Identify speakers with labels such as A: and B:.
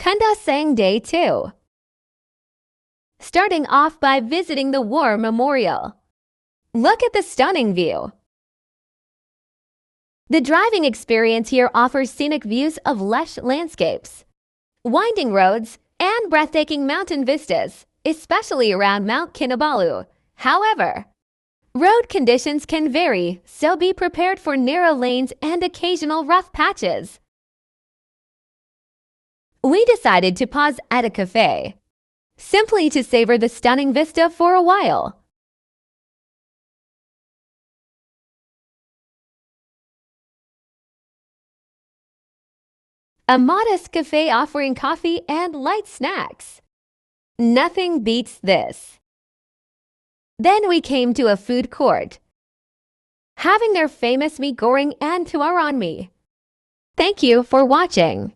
A: Kundasang Day 2. Starting off by visiting the War Memorial. Look at the stunning view. The driving experience here offers scenic views of lush landscapes, winding roads, and breathtaking mountain vistas, especially around Mount Kinabalu. However, road conditions can vary, so be prepared for narrow lanes and occasional rough patches. We decided to pause at a cafe, simply to savor the stunning vista for a while. A modest cafe offering coffee and light snacks. Nothing beats this. Then we came to a food court, having their famous mee goreng and tuaran mee. Thank you for watching.